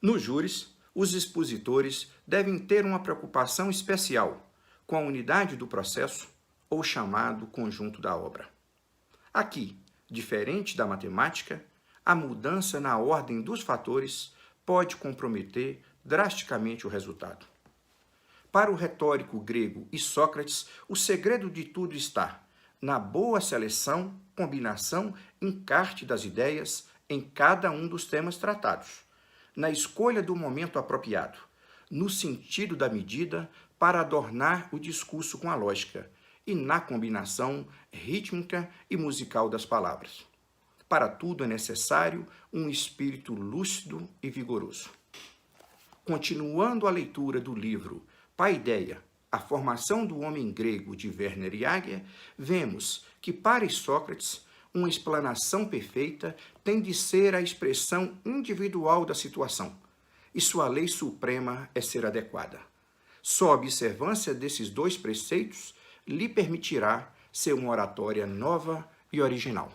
Nos júris, os expositores devem ter uma preocupação especial com a unidade do processo ou chamado conjunto da obra. Aqui, diferente da matemática, a mudança na ordem dos fatores pode comprometer drasticamente o resultado. Para o retórico grego e Sócrates, o segredo de tudo está na boa seleção, combinação, encarte das ideias em cada um dos temas tratados, na escolha do momento apropriado, no sentido da medida para adornar o discurso com a lógica e na combinação rítmica e musical das palavras. Para tudo é necessário um espírito lúcido e vigoroso. Continuando a leitura do livro Paideia, a formação do homem grego de Werner Jaeger, vemos que para Sócrates, uma explanação perfeita tem de ser a expressão individual da situação, e sua lei suprema é ser adequada. Só a observância desses dois preceitos lhe permitirá ser uma oratória nova e original.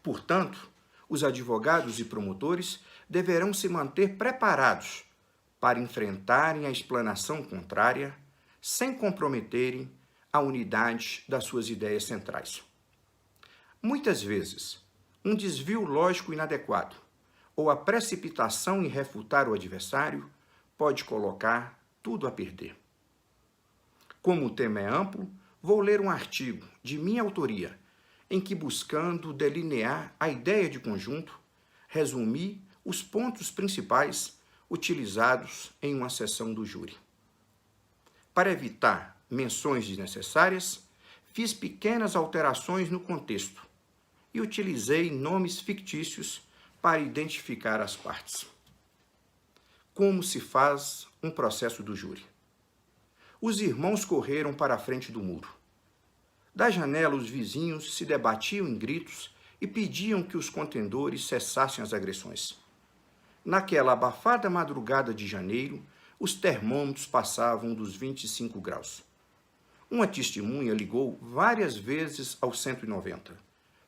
Portanto, os advogados e promotores deverão se manter preparados para enfrentarem a explanação contrária sem comprometerem a unidade das suas ideias centrais. Muitas vezes, um desvio lógico inadequado ou a precipitação em refutar o adversário pode colocar tudo a perder. Como o tema é amplo, vou ler um artigo de minha autoria em que, buscando delinear a ideia de conjunto, resumi os pontos principais utilizados em uma sessão do júri. Para evitar menções desnecessárias, fiz pequenas alterações no contexto e utilizei nomes fictícios para identificar as partes. Como se faz um processo do júri? Os irmãos correram para a frente do muro. Da janela, os vizinhos se debatiam em gritos e pediam que os contendores cessassem as agressões. Naquela abafada madrugada de janeiro, os termômetros passavam dos 25 graus. Uma testemunha ligou várias vezes ao 190.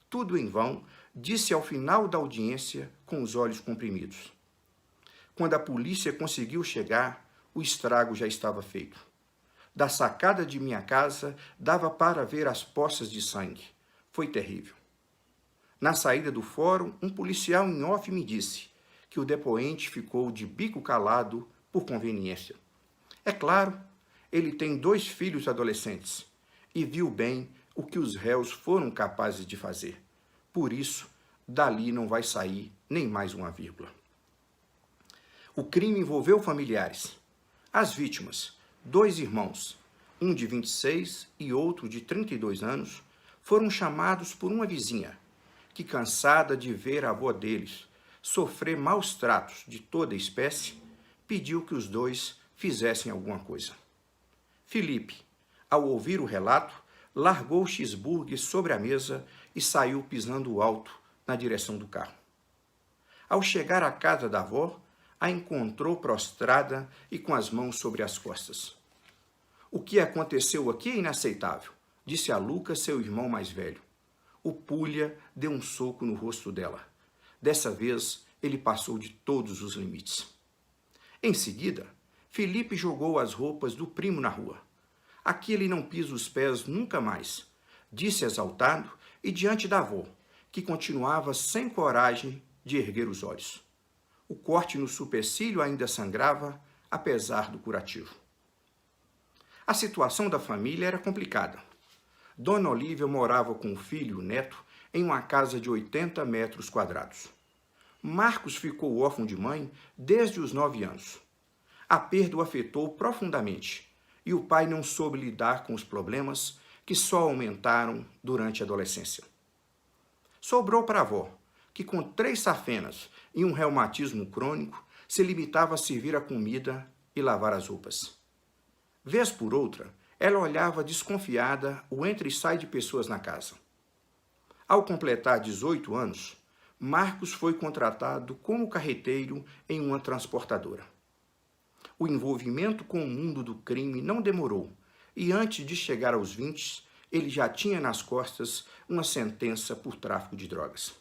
Tudo em vão, disse ao final da audiência com os olhos comprimidos. Quando a polícia conseguiu chegar, o estrago já estava feito. Da sacada de minha casa, dava para ver as poças de sangue. Foi terrível. Na saída do fórum, um policial em off me disse que o depoente ficou de bico calado por conveniência. É claro, ele tem 2 filhos adolescentes e viu bem o que os réus foram capazes de fazer. Por isso, dali não vai sair nem mais uma vírgula. O crime envolveu familiares. As vítimas, 2 irmãos, um de 26 e outro de 32 anos, foram chamados por uma vizinha, que, cansada de ver a avó deles sofrer maus tratos de toda espécie, pediu que os 2 fizessem alguma coisa. Felipe, ao ouvir o relato, largou o cheeseburger sobre a mesa e saiu pisando alto na direção do carro. Ao chegar à casa da avó, a encontrou prostrada e com as mãos sobre as costas. O que aconteceu aqui é inaceitável, disse a Lucas, seu irmão mais velho. O Pulha deu um soco no rosto dela. Dessa vez, ele passou de todos os limites. Em seguida, Felipe jogou as roupas do primo na rua. Aqui ele não pisa os pés nunca mais, disse exaltado e diante da avó, que continuava sem coragem de erguer os olhos. O corte no supercílio ainda sangrava, apesar do curativo. A situação da família era complicada. Dona Olívia morava com o filho e o neto em uma casa de 80 metros quadrados. Marcos ficou órfão de mãe desde os 9 anos. A perda o afetou profundamente e o pai não soube lidar com os problemas que só aumentaram durante a adolescência. Sobrou para a avó, que com 3 safenas e um reumatismo crônico se limitava a servir a comida e lavar as roupas. Vez por outra, ela olhava desconfiada o entra e sai de pessoas na casa. Ao completar 18 anos, Marcos foi contratado como carreteiro em uma transportadora. O envolvimento com o mundo do crime não demorou e antes de chegar aos 20, ele já tinha nas costas uma sentença por tráfico de drogas.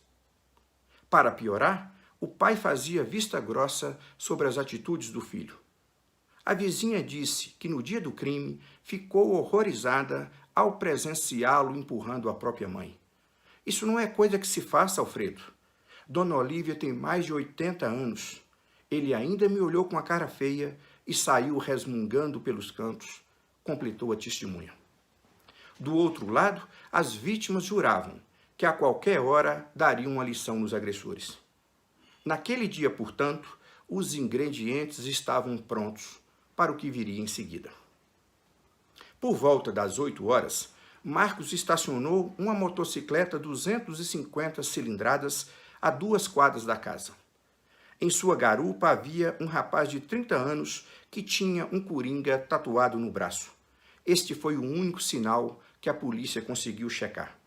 Para piorar, o pai fazia vista grossa sobre as atitudes do filho. A vizinha disse que no dia do crime ficou horrorizada ao presenciá-lo empurrando a própria mãe. Isso não é coisa que se faça, Alfredo. Dona Olívia tem mais de 80 anos. Ele ainda me olhou com a cara feia e saiu resmungando pelos cantos, completou a testemunha. Do outro lado, as vítimas juravam que a qualquer hora dariam uma lição nos agressores. Naquele dia, portanto, os ingredientes estavam prontos para o que viria em seguida. Por volta das 8 horas, Marcos estacionou uma motocicleta 250 cilindradas a 2 quadras da casa. Em sua garupa havia um rapaz de 30 anos que tinha um coringa tatuado no braço. Este foi o único sinal que a polícia conseguiu checar.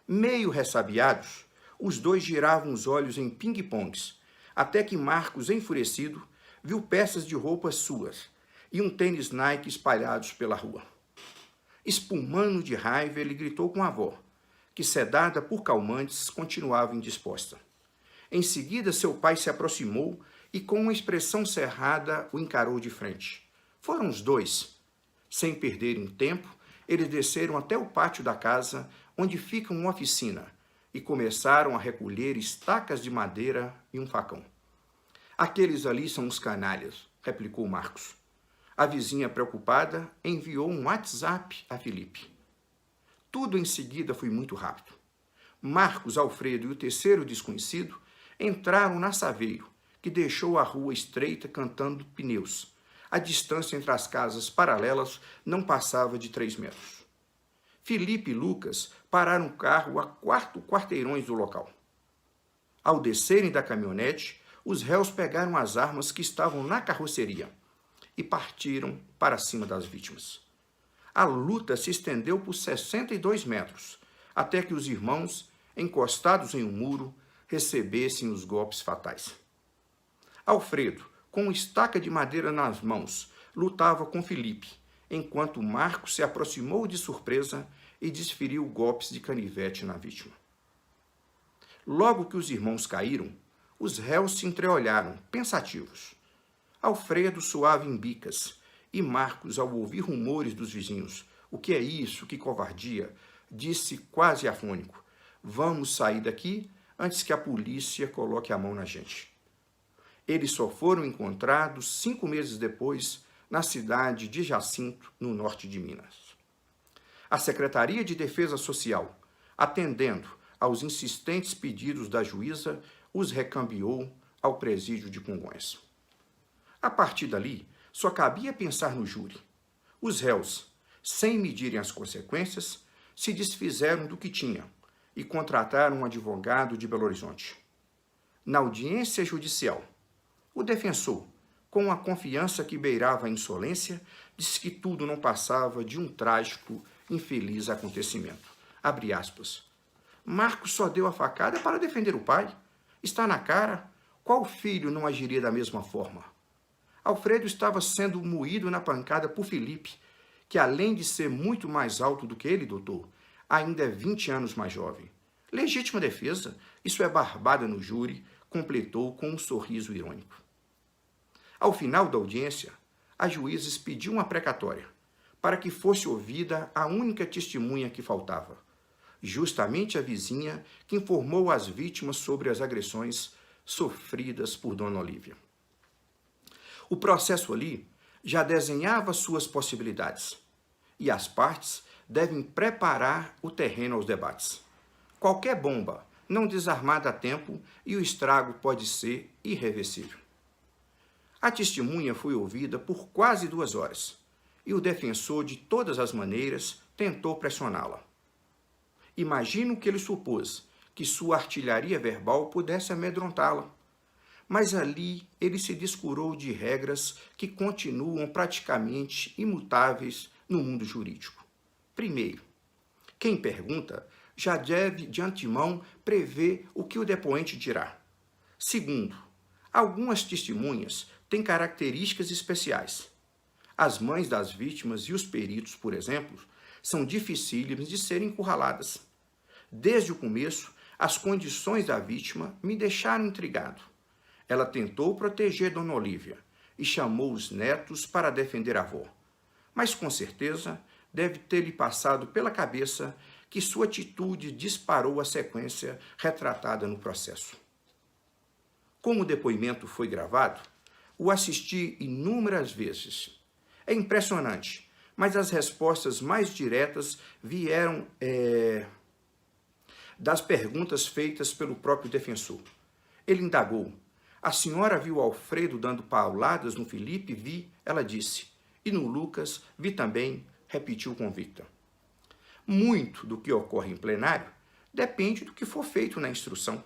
Meio ressabiados, os dois giravam os olhos em ping-pongs, até que Marcos, enfurecido, viu peças de roupas suas e um tênis Nike espalhados pela rua. Espumando de raiva, ele gritou com a avó, que, sedada por calmantes, continuava indisposta. Em seguida, seu pai se aproximou e, com uma expressão cerrada, o encarou de frente. Foram os dois. Sem perderem tempo, eles desceram até o pátio da casa, onde fica uma oficina, e começaram a recolher estacas de madeira e um facão. Aqueles ali são os canalhas, replicou Marcos. A vizinha, preocupada, enviou um WhatsApp a Felipe. Tudo em seguida foi muito rápido. Marcos, Alfredo e o terceiro desconhecido entraram na Saveiro, que deixou a rua estreita cantando pneus. A distância entre as casas paralelas não passava de 3 metros. Felipe e Lucas pararam o carro a 4 quarteirões do local. Ao descerem da caminhonete, os réus pegaram as armas que estavam na carroceria e partiram para cima das vítimas. A luta se estendeu por 62 metros, até que os irmãos, encostados em um muro, recebessem os golpes fatais. Alfredo, com estaca de madeira nas mãos, lutava com Felipe, enquanto Marcos se aproximou de surpresa e desferiu golpes de canivete na vítima. Logo que os irmãos caíram, os réus se entreolharam, pensativos. Alfredo suava em bicas, e Marcos, ao ouvir rumores dos vizinhos, "O que é isso? Que covardia!", disse quase afônico, "Vamos sair daqui antes que a polícia coloque a mão na gente." Eles só foram encontrados 5 meses depois, na cidade de Jacinto, no norte de Minas. A Secretaria de Defesa Social, atendendo aos insistentes pedidos da juíza, os recambiou ao presídio de Congonhas. A partir dali, só cabia pensar no júri. Os réus, sem medirem as consequências, se desfizeram do que tinham e contrataram um advogado de Belo Horizonte. Na audiência judicial, o defensor, com a confiança que beirava a insolência, disse que tudo não passava de um trágico, infeliz acontecimento. Abre aspas. Marcos só deu a facada para defender o pai. Está na cara. Qual filho não agiria da mesma forma? Alfredo estava sendo moído na pancada por Felipe, que além de ser muito mais alto do que ele, doutor, ainda é 20 anos mais jovem. Legítima defesa, isso é barbada no júri, completou com um sorriso irônico. Ao final da audiência, a juíza expediu uma precatória para que fosse ouvida a única testemunha que faltava, justamente a vizinha que informou as vítimas sobre as agressões sofridas por Dona Olívia. O processo ali já desenhava suas possibilidades e as partes devem preparar o terreno aos debates. Qualquer bomba não desarmada a tempo e o estrago pode ser irreversível. A testemunha foi ouvida por quase 2 horas e o defensor, de todas as maneiras, tentou pressioná-la. Imagino que ele supôs que sua artilharia verbal pudesse amedrontá-la, mas ali ele se descurou de regras que continuam praticamente imutáveis no mundo jurídico. Primeiro, quem pergunta já deve de antemão prever o que o depoente dirá. Segundo, algumas testemunhas têm características especiais. As mães das vítimas e os peritos, por exemplo, são dificílimes de serem encurraladas. Desde o começo, As condições da vítima me deixaram intrigado. Ela tentou proteger Dona Olívia e chamou os netos para defender a avó. Mas, com certeza, deve ter lhe passado pela cabeça que sua atitude disparou a sequência retratada no processo. Como o depoimento foi gravado, o assisti inúmeras vezes. É impressionante, mas as respostas mais diretas vieram das perguntas feitas pelo próprio defensor. Ele indagou: a senhora viu Alfredo dando pauladas no Felipe? Vi, ela disse. E no Lucas, vi também, repetiu convicta. Muito do que ocorre em plenário depende do que for feito na instrução.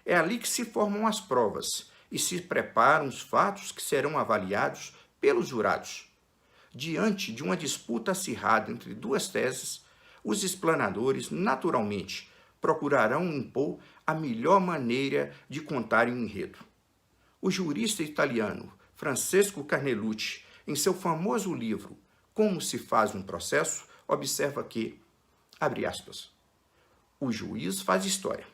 É ali que se formam as provas e se preparam os fatos que serão avaliados pelos jurados. Diante de uma disputa acirrada entre duas teses, os explanadores, naturalmente, procurarão impor a melhor maneira de contar o enredo. O jurista italiano Francesco Carnelucci, em seu famoso livro Como se faz um processo, observa que, abre aspas, o juiz faz história.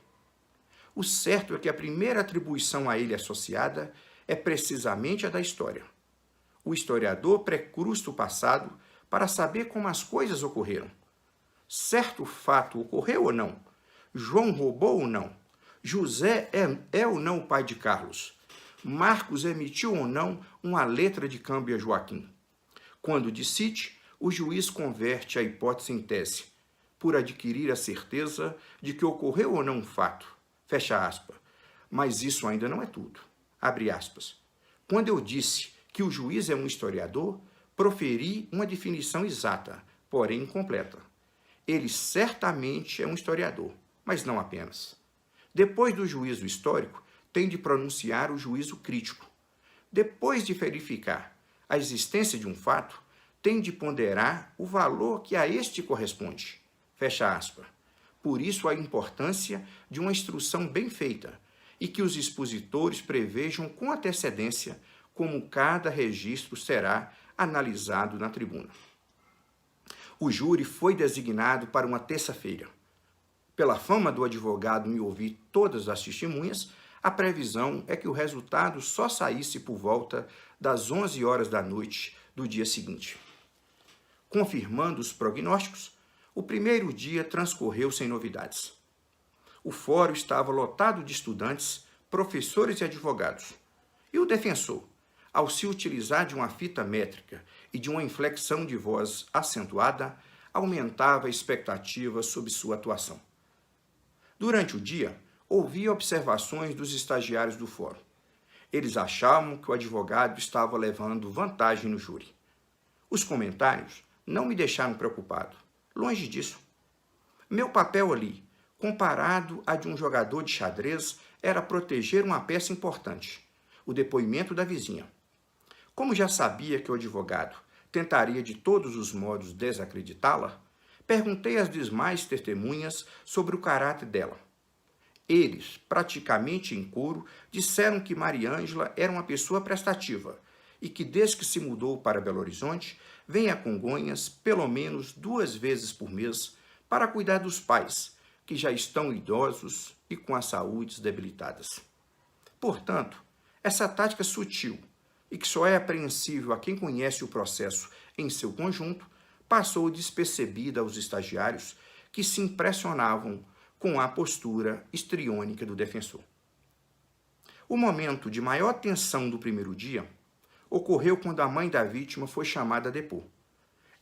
O certo é que a primeira atribuição a ele associada é precisamente a da história. O historiador precrusta o passado para saber como as coisas ocorreram. Certo fato ocorreu ou não? João roubou ou não? José é ou não o pai de Carlos? Marcos emitiu ou não uma letra de câmbio a Joaquim? Quando decide, o juiz converte a hipótese em tese, por adquirir a certeza de que ocorreu ou não um fato. Fecha aspas. Mas isso ainda não é tudo. Abre aspas. Quando eu disse que o juiz é um historiador, proferi uma definição exata, porém incompleta. Ele certamente é um historiador, mas não apenas. Depois do juízo histórico, tem de pronunciar o juízo crítico. Depois de verificar a existência de um fato, tem de ponderar o valor que a este corresponde. Fecha aspas. Por isso a importância de uma instrução bem feita e que os expositores prevejam com antecedência como cada registro será analisado na tribuna. O júri foi designado para uma terça-feira. Pela fama do advogado em ouvir todas as testemunhas, a previsão é que o resultado só saísse por volta das 11 horas da noite do dia seguinte. Confirmando os prognósticos, o primeiro dia transcorreu sem novidades. O fórum estava lotado de estudantes, professores e advogados. E o defensor, ao se utilizar de uma fita métrica e de uma inflexão de voz acentuada, aumentava a expectativa sobre sua atuação. Durante o dia, ouvia observações dos estagiários do fórum. Eles achavam que o advogado estava levando vantagem no júri. Os comentários não me deixaram preocupado. Longe disso. Meu papel ali, comparado a de um jogador de xadrez, era proteger uma peça importante, o depoimento da vizinha. Como já sabia que o advogado tentaria de todos os modos desacreditá-la, perguntei às demais testemunhas sobre o caráter dela. Eles, praticamente em coro, disseram que Mariângela era uma pessoa prestativa e que, desde que se mudou para Belo Horizonte, vem a Congonhas pelo menos 2 vezes por mês para cuidar dos pais, que já estão idosos e com as saúdes debilitadas. Portanto, essa tática sutil e que só é apreensível a quem conhece o processo em seu conjunto, passou despercebida aos estagiários que se impressionavam com a postura histriônica do defensor. O momento de maior tensão do primeiro dia ocorreu quando a mãe da vítima foi chamada a depor.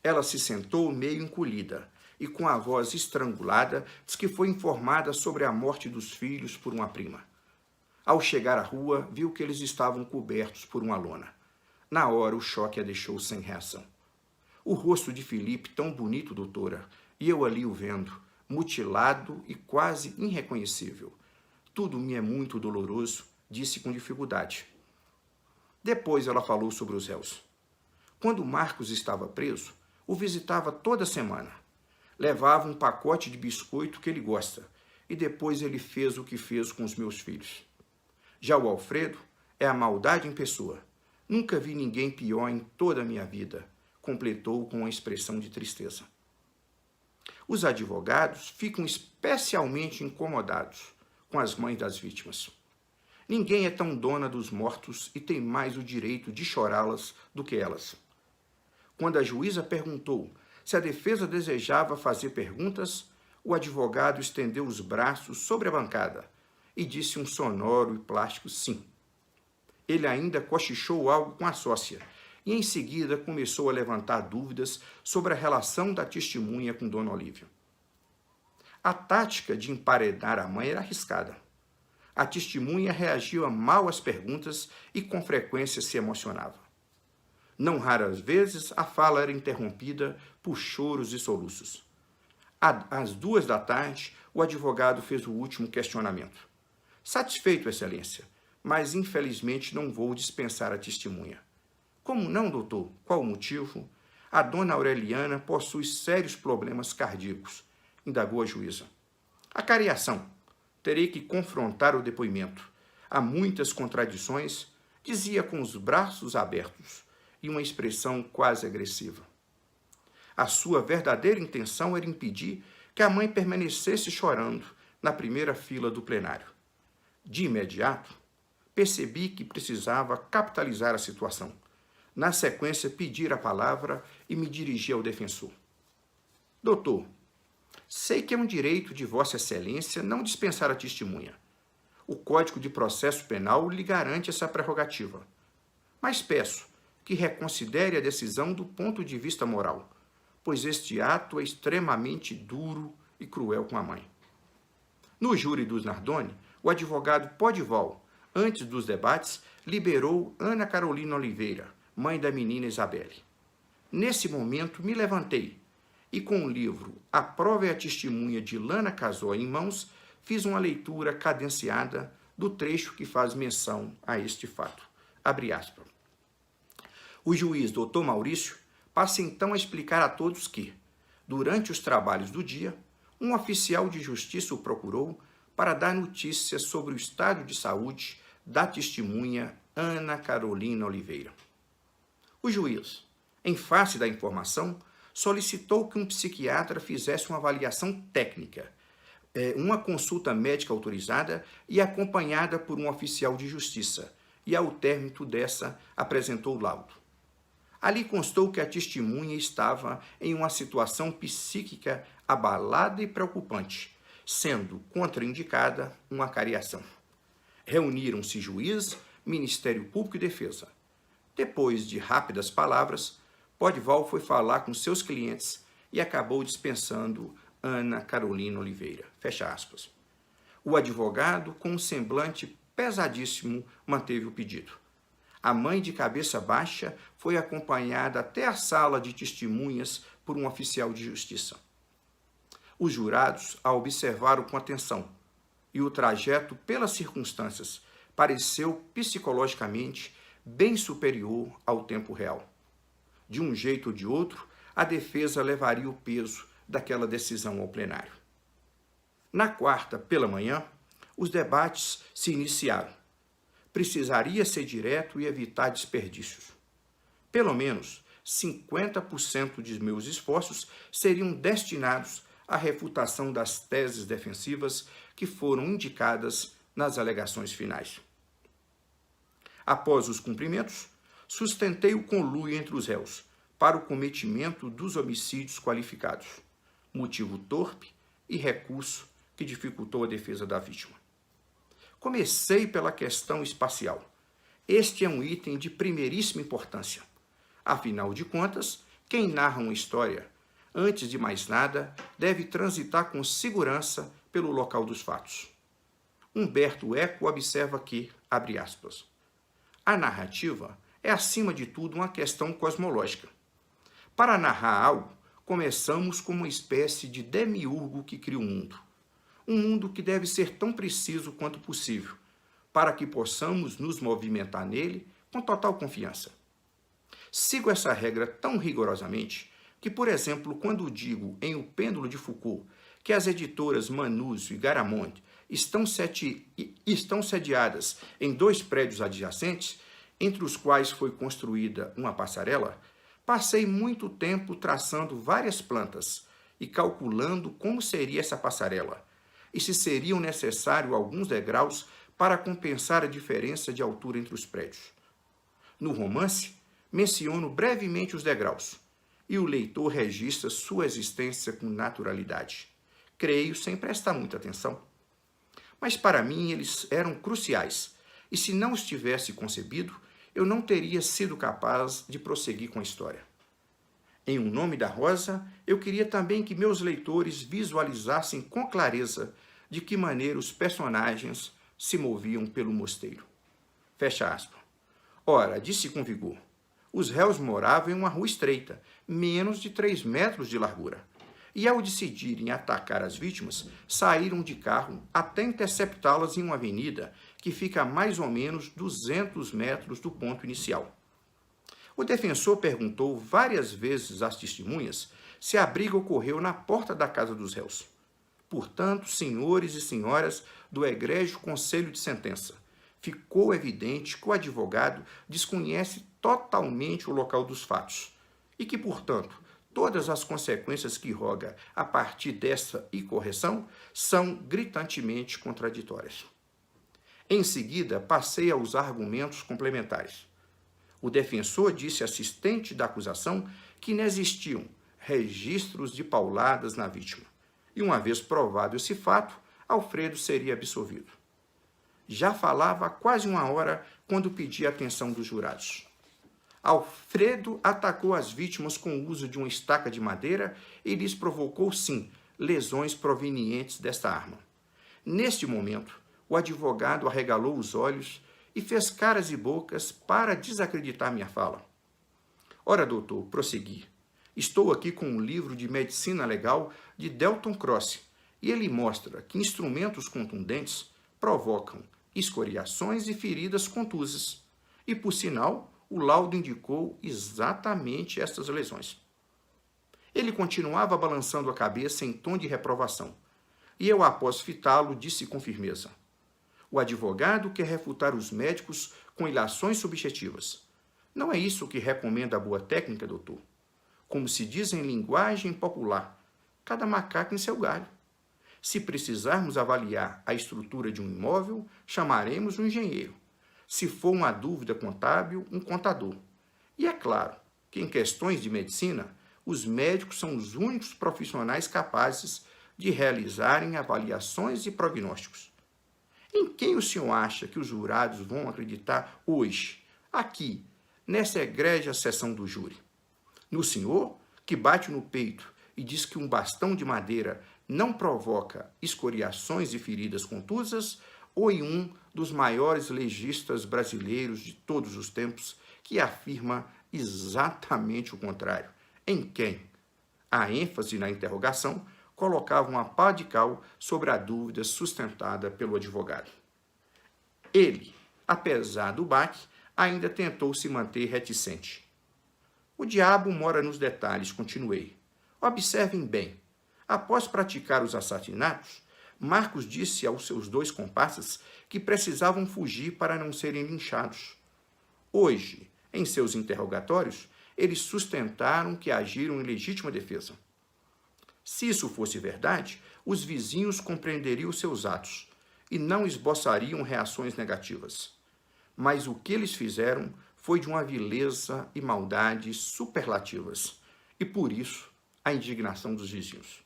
Ela se sentou meio encolhida e, com a voz estrangulada, diz que foi informada sobre a morte dos filhos por uma prima. Ao chegar à rua, viu que eles estavam cobertos por uma lona. Na hora, o choque a deixou sem reação. O rosto de Felipe, tão bonito, doutora, e eu ali o vendo, mutilado e quase irreconhecível. Tudo me é muito doloroso, disse com dificuldade. Depois ela falou sobre os réus. Quando Marcos estava preso, o visitava toda semana. Levava um pacote de biscoito que ele gosta, e depois ele fez o que fez com os meus filhos. Já o Alfredo é a maldade em pessoa. Nunca vi ninguém pior em toda a minha vida, completou com uma expressão de tristeza. os advogados ficam especialmente incomodados com as mães das vítimas. Ninguém é tão dona dos mortos e tem mais o direito de chorá-las do que elas. Quando a juíza perguntou se a defesa desejava fazer perguntas, o advogado estendeu os braços sobre a bancada e disse um sonoro e plástico sim. Ele ainda cochichou algo com a sócia e, em seguida, começou a levantar dúvidas sobre a relação da testemunha com Dona Olívia. A tática de emparedar a mãe era arriscada. A testemunha reagia mal às perguntas e, com frequência, se emocionava. Não raras vezes, a fala era interrompida por choros e soluços. Às 14h, o advogado fez o último questionamento. Satisfeito, Excelência, mas infelizmente não vou dispensar a testemunha. Como não, doutor? Qual o motivo? A dona Aureliana possui sérios problemas cardíacos, indagou a juíza. A cariação. Terei que confrontar o depoimento. Há muitas contradições, dizia com os braços abertos e uma expressão quase agressiva. A sua verdadeira intenção era impedir que a mãe permanecesse chorando na primeira fila do plenário. De imediato, percebi que precisava capitalizar a situação. Na sequência, pedir a palavra e me dirigi ao defensor. Doutor, sei que é um direito de Vossa Excelência não dispensar a testemunha. O Código de Processo Penal lhe garante essa prerrogativa. Mas peço que reconsidere a decisão do ponto de vista moral, pois este ato é extremamente duro e cruel com a mãe. No júri dos Nardoni, o advogado Podival, antes dos debates, liberou Ana Carolina Oliveira, mãe da menina Isabelle. Nesse momento, me levantei e, com o livro A Prova e a Testemunha de Lana Cazó em mãos, fiz uma leitura cadenciada do trecho que faz menção a este fato. Abre aspas. O juiz Dr. Maurício passa então a explicar a todos que, durante os trabalhos do dia, um oficial de justiça o procurou para dar notícias sobre o estado de saúde da testemunha Ana Carolina Oliveira. O juiz, em face da informação, solicitou que um psiquiatra fizesse uma avaliação técnica, uma consulta médica autorizada e acompanhada por um oficial de justiça, e ao término dessa apresentou o laudo. Ali constou que a testemunha estava em uma situação psíquica abalada e preocupante, sendo contraindicada uma cariação. Reuniram-se juiz, Ministério Público e Defesa. Depois de rápidas palavras, Podival foi falar com seus clientes e acabou dispensando Ana Carolina Oliveira. Fecha aspas. O advogado, com um semblante pesadíssimo, manteve o pedido. A mãe, de cabeça baixa, foi acompanhada até a sala de testemunhas por um oficial de justiça. Os jurados a observaram com atenção, e o trajeto, pelas circunstâncias, pareceu psicologicamente bem superior ao tempo real. De um jeito ou de outro, a defesa levaria o peso daquela decisão ao plenário. Na quarta, pela manhã, os debates se iniciaram. Precisaria ser direto e evitar desperdícios. Pelo menos 50% de meus esforços seriam destinados à refutação das teses defensivas que foram indicadas nas alegações finais. Após os cumprimentos, sustentei o conluio entre os réus para o cometimento dos homicídios qualificados, motivo torpe e recurso que dificultou a defesa da vítima. Comecei pela questão espacial. Este é um item de primeiríssima importância. Afinal de contas, quem narra uma história, antes de mais nada, deve transitar com segurança pelo local dos fatos. Humberto Eco observa que, abre aspas, a narrativa é, acima de tudo, uma questão cosmológica. Para narrar algo, começamos com uma espécie de demiurgo que cria o mundo. Um mundo que deve ser tão preciso quanto possível, para que possamos nos movimentar nele com total confiança. Sigo essa regra tão rigorosamente que, por exemplo, quando digo em O Pêndulo de Foucault que as editoras Manuzio e Garamond estão sediadas em 2 prédios adjacentes, entre os quais foi construída uma passarela, passei muito tempo traçando várias plantas e calculando como seria essa passarela e se seriam necessários alguns degraus para compensar a diferença de altura entre os prédios. No romance, menciono brevemente os degraus, e o leitor registra sua existência com naturalidade. Creio sem prestar muita atenção. Mas para mim eles eram cruciais, e se não os tivesse concebido, eu não teria sido capaz de prosseguir com a história. Em O Nome da Rosa, eu queria também que meus leitores visualizassem com clareza de que maneira os personagens se moviam pelo mosteiro. Fecha aspas. Ora, disse com vigor, os réus moravam em uma rua estreita, menos de 3 metros de largura. E ao decidirem atacar as vítimas, saíram de carro até interceptá-las em uma avenida que fica a mais ou menos 200 metros do ponto inicial. O defensor perguntou várias vezes às testemunhas se a briga ocorreu na porta da casa dos réus. Portanto, senhores e senhoras do egrégio Conselho de Sentença, ficou evidente que o advogado desconhece totalmente o local dos fatos e que, portanto, todas as consequências que roga a partir dessa incorreção são gritantemente contraditórias. Em seguida, passei aos argumentos complementares. O defensor disse assistente da acusação que não existiam registros de pauladas na vítima. E uma vez provado esse fato, Alfredo seria absolvido. Já falava há quase 1 hora quando pedi a atenção dos jurados. Alfredo atacou as vítimas com o uso de uma estaca de madeira e lhes provocou, sim, lesões provenientes desta arma. Neste momento, o advogado arregalou os olhos e fez caras e bocas para desacreditar minha fala. Ora, doutor, prossegui. Estou aqui com um livro de medicina legal de Delton Cross e ele mostra que instrumentos contundentes provocam escoriações e feridas contusas. E, por sinal, o laudo indicou exatamente estas lesões. Ele continuava balançando a cabeça em tom de reprovação. E eu, após fitá-lo, disse com firmeza: o advogado quer refutar os médicos com ilações subjetivas. Não é isso que recomenda a boa técnica, doutor. Como se diz em linguagem popular, cada macaco em seu galho. Se precisarmos avaliar a estrutura de um imóvel, chamaremos um engenheiro. Se for uma dúvida contábil, um contador. E é claro que, em questões de medicina, os médicos são os únicos profissionais capazes de realizarem avaliações e prognósticos. Em quem o senhor acha que os jurados vão acreditar hoje, aqui, nessa egrégia sessão do júri? No senhor, que bate no peito e diz que um bastão de madeira não provoca escoriações e feridas contusas, ou em um dos maiores legistas brasileiros de todos os tempos, que afirma exatamente o contrário? Em quem? A ênfase na interrogação colocava uma pá de cal sobre a dúvida sustentada pelo advogado. Ele, apesar do baque, ainda tentou se manter reticente. O diabo mora nos detalhes, continuei. Observem bem. Após praticar os assassinatos, Marcos disse aos seus 2 comparsas que precisavam fugir para não serem linchados. Hoje, em seus interrogatórios, eles sustentaram que agiram em legítima defesa. Se isso fosse verdade, os vizinhos compreenderiam seus atos e não esboçariam reações negativas. Mas o que eles fizeram foi de uma vileza e maldade superlativas, e por isso a indignação dos vizinhos.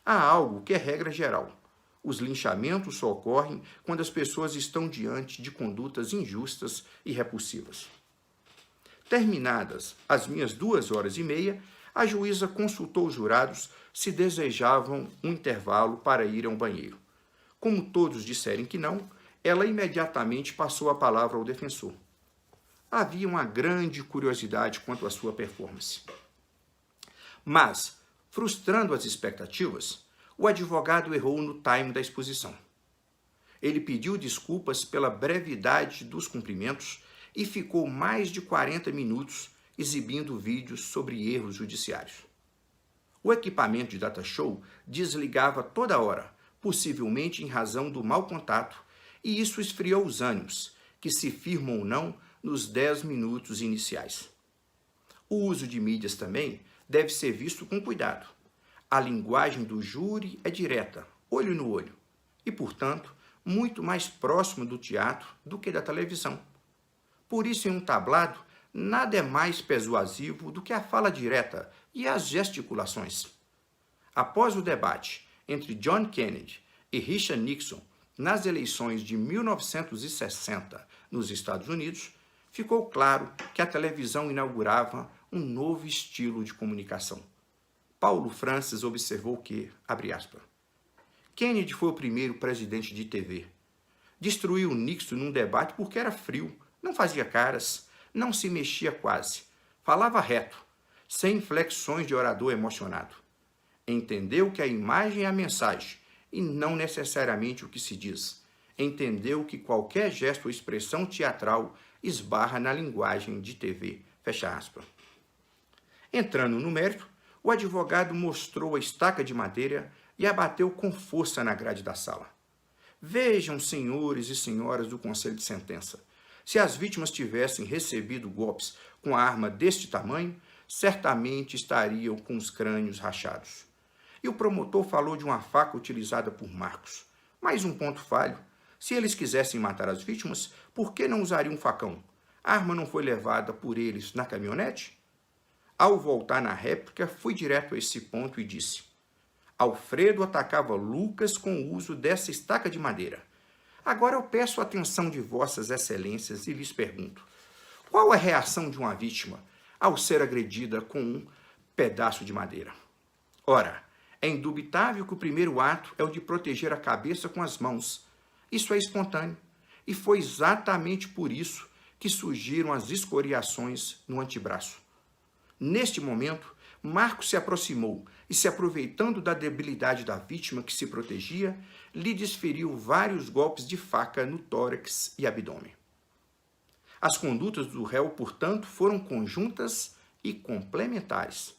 Há algo que é regra geral. Os linchamentos só ocorrem quando as pessoas estão diante de condutas injustas e repulsivas. Terminadas as minhas 2h30, a juíza consultou os jurados se desejavam um intervalo para ir ao banheiro. Como todos disserem que não, ela imediatamente passou a palavra ao defensor. Havia uma grande curiosidade quanto à sua performance. Mas, frustrando as expectativas, o advogado errou no time da exposição. Ele pediu desculpas pela brevidade dos cumprimentos e ficou mais de 40 minutos exibindo vídeos sobre erros judiciários. O equipamento de data show desligava toda hora, possivelmente em razão do mau contato, e isso esfriou os ânimos, que se firmam ou não nos 10 minutos iniciais. O uso de mídias também deve ser visto com cuidado. A linguagem do júri é direta, olho no olho, e, portanto, muito mais próximo do teatro do que da televisão. Por isso, em um tablado, nada é mais persuasivo do que a fala direta e as gesticulações. Após o debate entre John Kennedy e Richard Nixon nas eleições de 1960 nos Estados Unidos, ficou claro que a televisão inaugurava um novo estilo de comunicação. Paulo Francis observou que, abre aspas, Kennedy foi o primeiro presidente de TV. Destruiu Nixon num debate porque era frio, não fazia caras, não se mexia quase, falava reto, sem inflexões de orador emocionado. Entendeu que a imagem é a mensagem e não necessariamente o que se diz. Entendeu que qualquer gesto ou expressão teatral esbarra na linguagem de TV. Fecha aspas. Entrando no mérito, o advogado mostrou a estaca de madeira e a bateu com força na grade da sala. Vejam, senhores e senhoras do Conselho de Sentença, se as vítimas tivessem recebido golpes com a arma deste tamanho, certamente estariam com os crânios rachados. E o promotor falou de uma faca utilizada por Marcos. Mais um ponto falho. Se eles quisessem matar as vítimas, por que não usariam um facão? A arma não foi levada por eles na caminhonete? Ao voltar na réplica, fui direto a esse ponto e disse: Alfredo atacava Lucas com o uso dessa estaca de madeira. Agora eu peço a atenção de vossas excelências e lhes pergunto: qual a reação de uma vítima ao ser agredida com um pedaço de madeira? Ora, é indubitável que o primeiro ato é o de proteger a cabeça com as mãos. Isso é espontâneo. E foi exatamente por isso que surgiram as escoriações no antebraço. Neste momento, Marcos se aproximou e, se aproveitando da debilidade da vítima que se protegia, lhe desferiu vários golpes de faca no tórax e abdômen. As condutas do réu, portanto, foram conjuntas e complementares.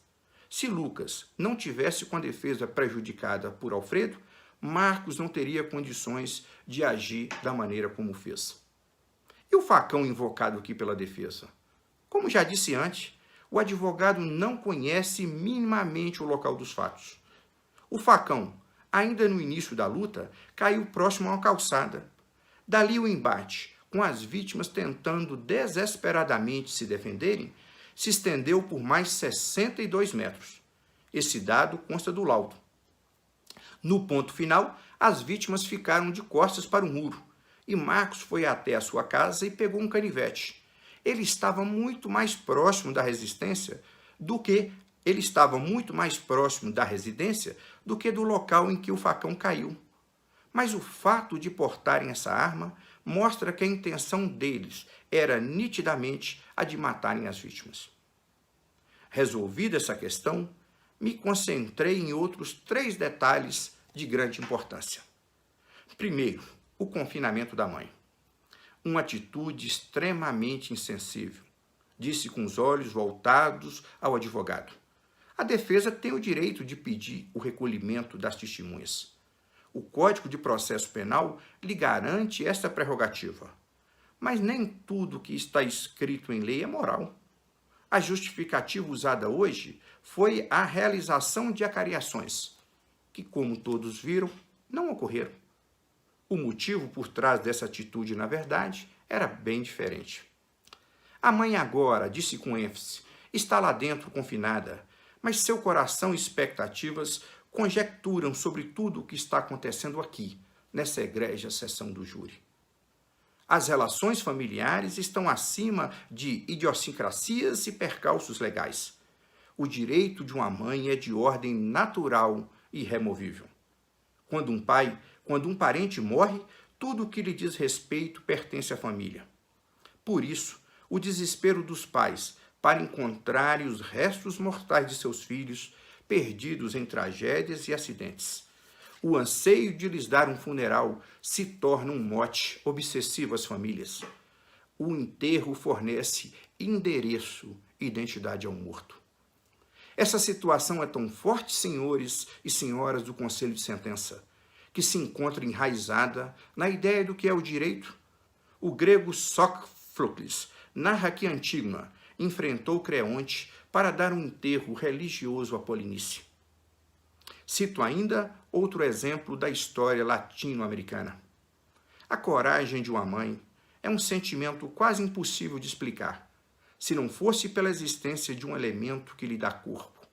Se Lucas não tivesse com a defesa prejudicada por Alfredo, Marcos não teria condições de agir da maneira como fez. E o facão invocado aqui pela defesa? Como já disse antes, o advogado não conhece minimamente o local dos fatos. O facão, ainda no início da luta, caiu próximo a uma calçada. Dali o embate, com as vítimas tentando desesperadamente se defenderem, se estendeu por mais 62 metros. Esse dado consta do laudo. No ponto final, as vítimas ficaram de costas para o muro e Marcos foi até a sua casa e pegou um canivete. Ele estava muito mais próximo da residência do que do local em que o facão caiu. Mas o fato de portarem essa arma mostra que a intenção deles era nitidamente a de matarem as vítimas. Resolvida essa questão, me concentrei em outros 3 detalhes de grande importância. Primeiro, o confinamento da mãe. Uma atitude extremamente insensível, disse com os olhos voltados ao advogado. A defesa tem o direito de pedir o recolhimento das testemunhas. O Código de Processo Penal lhe garante esta prerrogativa. Mas nem tudo que está escrito em lei é moral. A justificativa usada hoje foi a realização de acariações, que, como todos viram, não ocorreram. O motivo por trás dessa atitude, na verdade, era bem diferente. A mãe agora, disse com ênfase, está lá dentro confinada, mas seu coração e expectativas conjecturam sobre tudo o que está acontecendo aqui, nessa egrégia sessão do júri. As relações familiares estão acima de idiosincrasias e percalços legais. O direito de uma mãe é de ordem natural e irremovível. Quando um parente morre, tudo o que lhe diz respeito pertence à família. Por isso, o desespero dos pais para encontrarem os restos mortais de seus filhos perdidos em tragédias e acidentes. O anseio de lhes dar um funeral se torna um mote obsessivo às famílias. O enterro fornece endereço e identidade ao morto. Essa situação é tão forte, senhores e senhoras do Conselho de Sentença, que se encontra enraizada na ideia do que é o direito. O grego Sófocles narra que Antígona enfrentou Creonte para dar um enterro religioso a Polinice. Cito ainda outro exemplo da história latino-americana. A coragem de uma mãe é um sentimento quase impossível de explicar, se não fosse pela existência de um elemento que lhe dá corpo,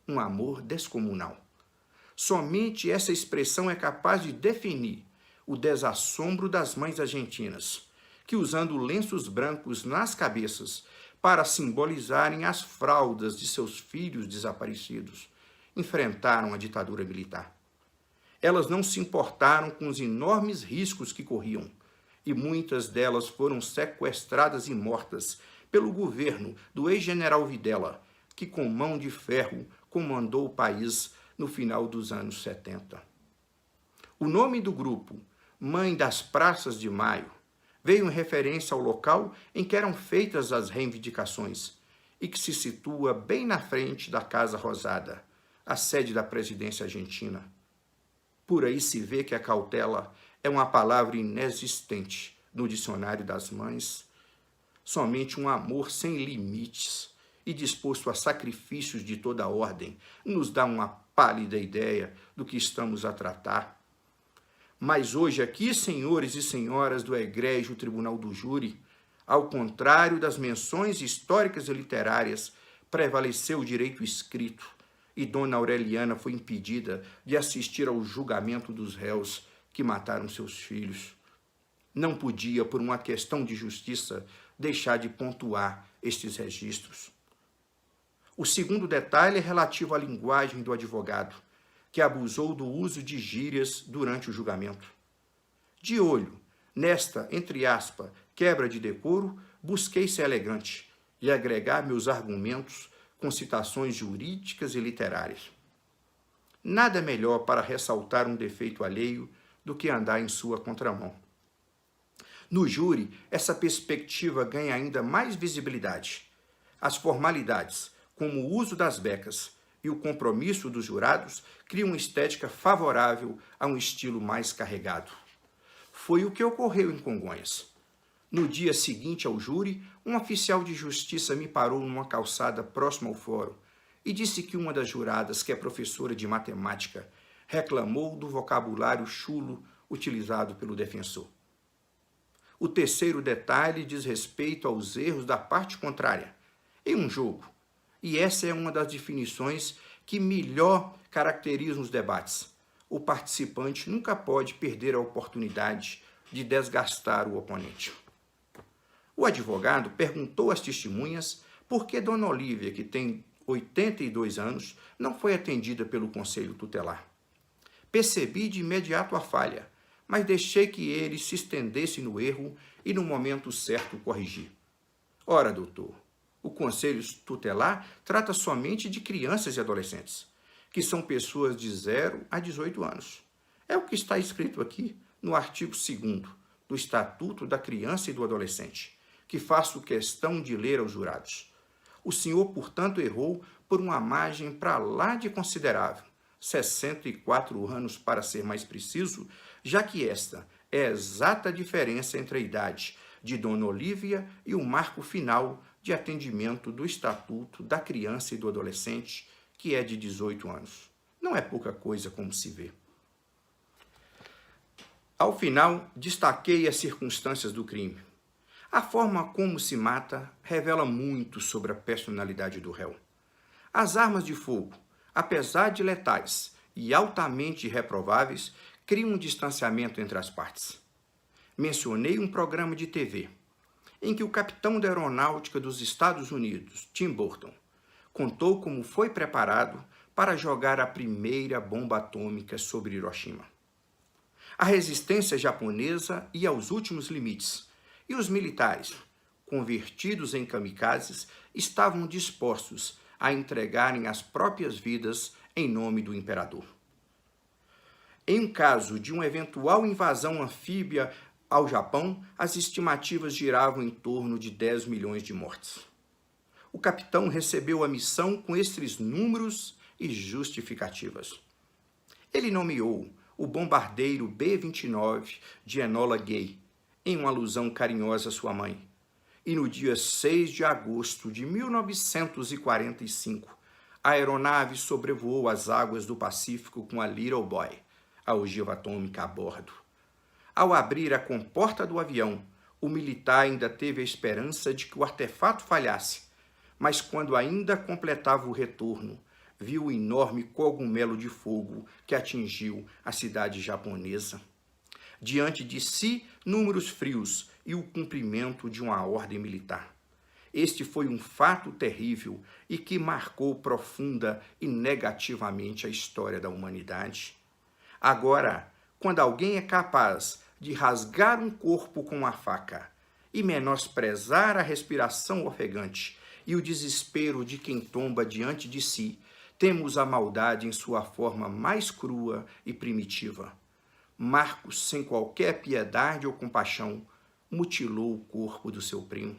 um amor descomunal. Somente essa expressão é capaz de definir o desassombro das mães argentinas, que, usando lenços brancos nas cabeças para simbolizarem as fraldas de seus filhos desaparecidos, enfrentaram a ditadura militar. Elas não se importaram com os enormes riscos que corriam, e muitas delas foram sequestradas e mortas pelo governo do ex-general Videla, que com mão de ferro comandou o país no final dos anos 70. O nome do grupo, Mãe das Praças de Maio, veio em referência ao local em que eram feitas as reivindicações e que se situa bem na frente da Casa Rosada, a sede da presidência argentina. Por aí se vê que a cautela é uma palavra inexistente no dicionário das mães. Somente um amor sem limites e disposto a sacrifícios de toda ordem nos dá uma pálida ideia do que estamos a tratar. Mas hoje aqui, senhores e senhoras do egrégio Tribunal do Júri, ao contrário das menções históricas e literárias, prevaleceu o direito escrito e Dona Aureliana foi impedida de assistir ao julgamento dos réus que mataram seus filhos. Não podia, por uma questão de justiça, deixar de pontuar estes registros. O segundo detalhe é relativo à linguagem do advogado, que abusou do uso de gírias durante o julgamento. De olho nesta, entre aspas, quebra de decoro, busquei ser elegante e agregar meus argumentos com citações jurídicas e literárias. Nada melhor para ressaltar um defeito alheio do que andar em sua contramão. No júri, essa perspectiva ganha ainda mais visibilidade. As formalidades, como o uso das becas e o compromisso dos jurados, criam uma estética favorável a um estilo mais carregado. Foi o que ocorreu em Congonhas. No dia seguinte ao júri, um oficial de justiça me parou numa calçada próxima ao fórum e disse que uma das juradas, que é professora de matemática, reclamou do vocabulário chulo utilizado pelo defensor. O terceiro detalhe diz respeito aos erros da parte contrária em um jogo, e essa é uma das definições que melhor caracterizam os debates. O participante nunca pode perder a oportunidade de desgastar o oponente. O advogado perguntou às testemunhas por que Dona Olívia, que tem 82 anos, não foi atendida pelo conselho tutelar. Percebi de imediato a falha, mas deixei que ele se estendesse no erro e no momento certo corrigi. Ora, doutor, o conselho tutelar trata somente de crianças e adolescentes, que são pessoas de 0 a 18 anos. É o que está escrito aqui no artigo 2º do Estatuto da Criança e do Adolescente, que faço questão de ler aos jurados. O senhor, portanto, errou por uma margem para lá de considerável, 64 anos para ser mais preciso, já que esta é a exata diferença entre a idade de Dona Olívia e o marco final de atendimento do Estatuto da Criança e do Adolescente, que é de 18 anos. Não é pouca coisa, como se vê. Ao final, destaquei as circunstâncias do crime. A forma como se mata revela muito sobre a personalidade do réu. As armas de fogo, apesar de letais e altamente reprováveis, criam um distanciamento entre as partes. Mencionei um programa de TV, em que o capitão da aeronáutica dos Estados Unidos, Tim Burton, contou como foi preparado para jogar a primeira bomba atômica sobre Hiroshima. A resistência japonesa ia aos últimos limites, e os militares, convertidos em kamikazes, estavam dispostos a entregarem as próprias vidas em nome do imperador. Em um caso de uma eventual invasão anfíbia ao Japão, as estimativas giravam em torno de 10 milhões de mortes. O capitão recebeu a missão com estes números e justificativas. Ele nomeou o bombardeiro B-29 de Enola Gay, em uma alusão carinhosa à sua mãe, e no dia 6 de agosto de 1945, a aeronave sobrevoou as águas do Pacífico com a Little Boy, a ogiva atômica, a bordo. Ao abrir a comporta do avião, o militar ainda teve a esperança de que o artefato falhasse, mas quando ainda completava o retorno, viu o enorme cogumelo de fogo que atingiu a cidade japonesa. Diante de si, números frios e o cumprimento de uma ordem militar. Este foi um fato terrível e que marcou profunda e negativamente a história da humanidade. Agora, quando alguém é capaz de rasgar um corpo com uma faca e menosprezar a respiração ofegante e o desespero de quem tomba diante de si, temos a maldade em sua forma mais crua e primitiva. Marcos, sem qualquer piedade ou compaixão, mutilou o corpo do seu primo.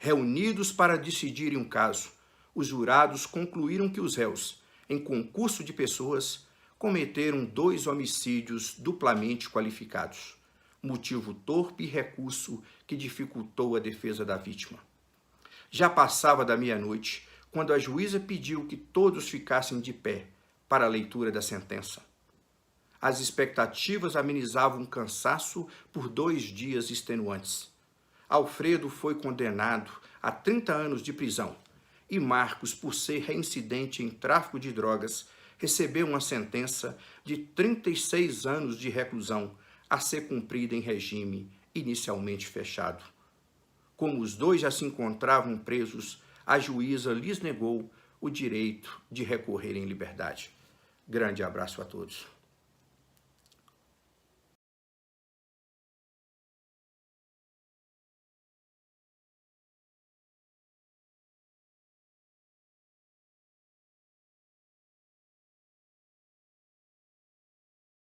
Reunidos para decidirem um caso, os jurados concluíram que os réus, em concurso de pessoas, cometeram 2 homicídios duplamente qualificados, motivo torpe e recurso que dificultou a defesa da vítima. Já passava da meia-noite, quando a juíza pediu que todos ficassem de pé para a leitura da sentença. As expectativas amenizavam o cansaço por 2 dias extenuantes. Alfredo foi condenado a 30 anos de prisão e Marcos, por ser reincidente em tráfico de drogas, recebeu uma sentença de 36 anos de reclusão a ser cumprida em regime inicialmente fechado. Como os 2 já se encontravam presos, a juíza lhes negou o direito de recorrer em liberdade. Grande abraço a todos.